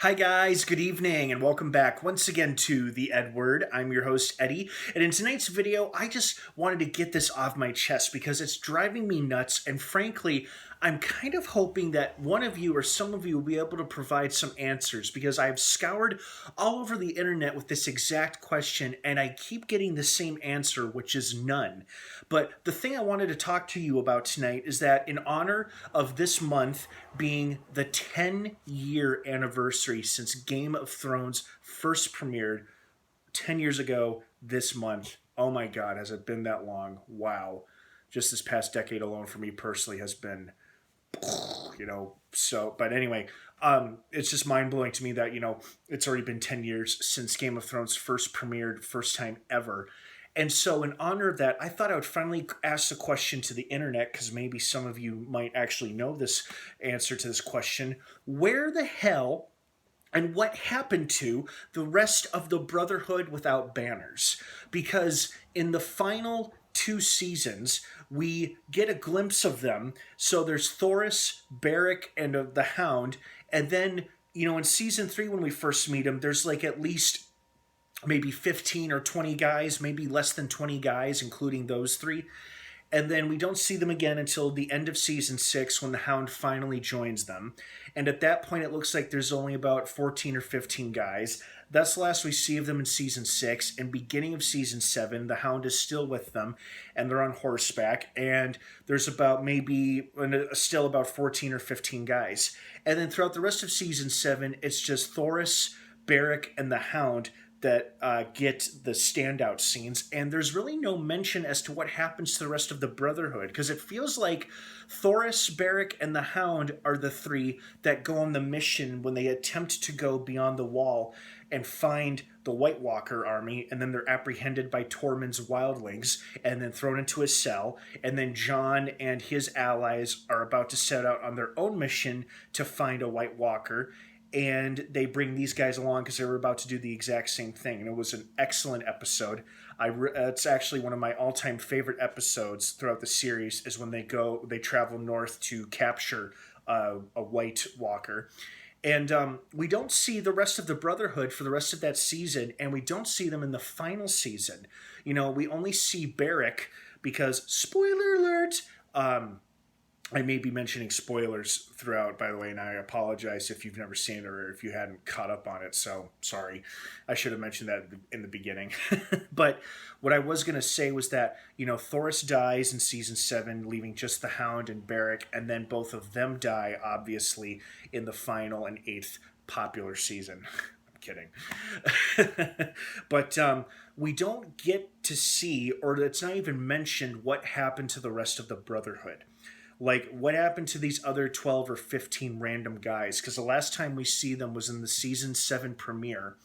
Hi guys, good evening, and welcome back once again to the EdWord. I'm your host, Eddie, and in tonight's video, I just wanted to get this off my chest because it's driving me nuts, and frankly, I'm kind of hoping that one of you or some of you will be able to provide some answers because I've scoured all over the internet with this exact question, and I keep getting the same answer, which is none. But the thing I wanted to talk to you about tonight is that in honor of this month being the 10-year anniversary since Game of Thrones first premiered 10 years ago this month. Oh my God, has it been that long? Wow. Just this past decade alone for me personally has been, but anyway, it's just mind blowing to me that, it's already been 10 years since Game of Thrones first premiered, first time ever. And so, in honor of that, I thought I would finally ask the question to the internet because maybe some of you might actually know this answer to this question. Where the hell and what happened to the rest of the Brotherhood Without Banners? Because in the final two seasons, we get a glimpse of them. So there's Thoros, Beric, and the Hound. And then, in season 3, when we first meet him, there's like at least maybe 15 or 20 guys, maybe less than 20 guys, including those three. And then we don't see them again until the end of season 6 when the Hound finally joins them. And at that point, it looks like there's only about 14 or 15 guys. That's the last we see of them in season 6. And beginning of season 7, the Hound is still with them, and they're on horseback. And there's still about 14 or 15 guys. And then throughout the rest of season 7, it's just Thoros, Beric, and the Hound that get the standout scenes, and there's really no mention as to what happens to the rest of the Brotherhood, because it feels like Thoros, Beric, and the Hound are the three that go on the mission when they attempt to go beyond the wall and find the White Walker army, and then they're apprehended by Tormund's wildlings and then thrown into a cell, and then Jon and his allies are about to set out on their own mission to find a White Walker, and they bring these guys along because they were about to do the exact same thing. And it was an excellent episode. It's actually one of my all-time favorite episodes throughout the series is when they travel north to capture a White Walker. And we don't see the rest of the Brotherhood for the rest of that season, and we don't see them in the final season. We only see Beric because, spoiler alert, I may be mentioning spoilers throughout, by the way, and I apologize if you've never seen it or if you hadn't caught up on it, so sorry. I should have mentioned that in the beginning. But what I was going to say was that, Thoros dies in season 7, leaving just the Hound and Beric, and then both of them die, obviously, in the final and 8th popular season. I'm kidding. But we don't get to see, or it's not even mentioned, what happened to the rest of the Brotherhood. Like, what happened to these other 12 or 15 random guys? Because the last time we see them was in the season 7 premiere,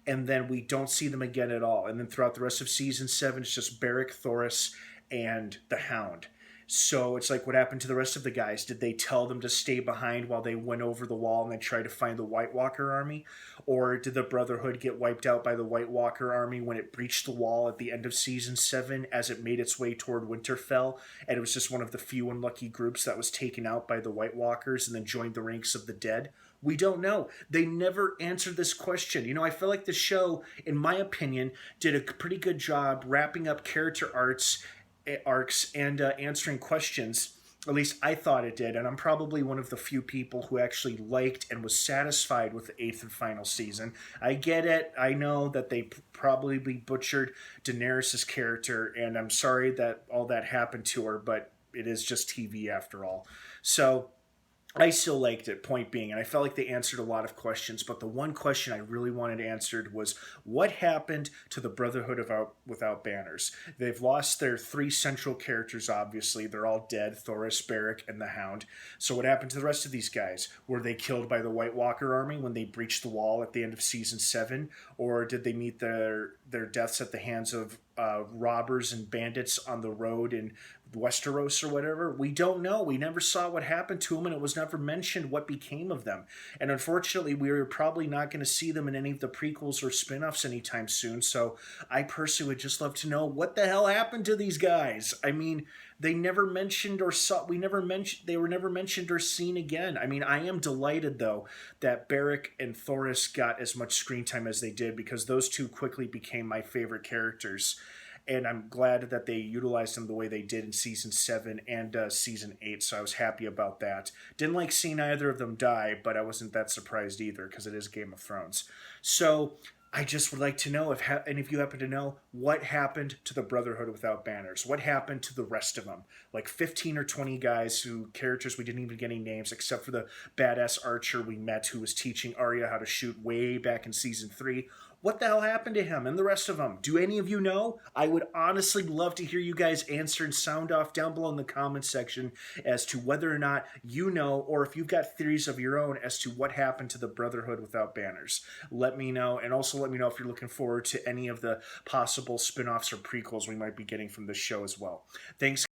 and then we don't see them again at all. And then throughout the rest of season 7, it's just Beric, Thoros, and the Hound. So it's like, what happened to the rest of the guys? Did they tell them to stay behind while they went over the wall and they tried to find the White Walker army? Or did the Brotherhood get wiped out by the White Walker army when it breached the wall at the end of season 7 as it made its way toward Winterfell? And it was just one of the few unlucky groups that was taken out by the White Walkers and then joined the ranks of the dead? We don't know. They never answered this question. I feel like the show, in my opinion, did a pretty good job wrapping up character arcs and answering questions. At least I thought it did, and I'm probably one of the few people who actually liked and was satisfied with the 8th and final season. I get it. I know that they probably butchered Daenerys' character, and I'm sorry that all that happened to her, but it is just TV after all. So I still liked it, point being, and I felt like they answered a lot of questions, but the one question I really wanted answered was, what happened to the Brotherhood Without Banners? They've lost their 3 central characters, obviously. They're all dead, Thoros, Beric, and the Hound. So what happened to the rest of these guys? Were they killed by the White Walker army when they breached the wall at the end of season 7? Or did they meet their deaths at the hands of robbers and bandits on the road in Westeros or whatever? We don't know. We never saw what happened to them, and it was never mentioned what became of them. And unfortunately, we're probably not going to see them in any of the prequels or spin-offs anytime soon, so I personally would just love to know what the hell happened to these guys. I mean, They never mentioned or saw. We never mentioned. They were never mentioned or seen again. I mean, I am delighted though that Barrick and Thoris got as much screen time as they did, because those two quickly became my favorite characters, and I'm glad that they utilized them the way they did in season 7 and season 8. So I was happy about that. Didn't like seeing either of them die, but I wasn't that surprised either because it is Game of Thrones. So I just would like to know if any of you happen to know what happened to the Brotherhood Without Banners. What happened to the rest of them? Like 15 or 20 guys who characters we didn't even get any names except for the badass archer we met who was teaching Arya how to shoot way back in season 3. What the hell happened to him and the rest of them? Do any of you know? I would honestly love to hear you guys answer and sound off down below in the comments section as to whether or not you know, or if you've got theories of your own as to what happened to the Brotherhood Without Banners. Let me know, and also let me know if you're looking forward to any of the possible spin-offs or prequels we might be getting from this show as well. Thanks.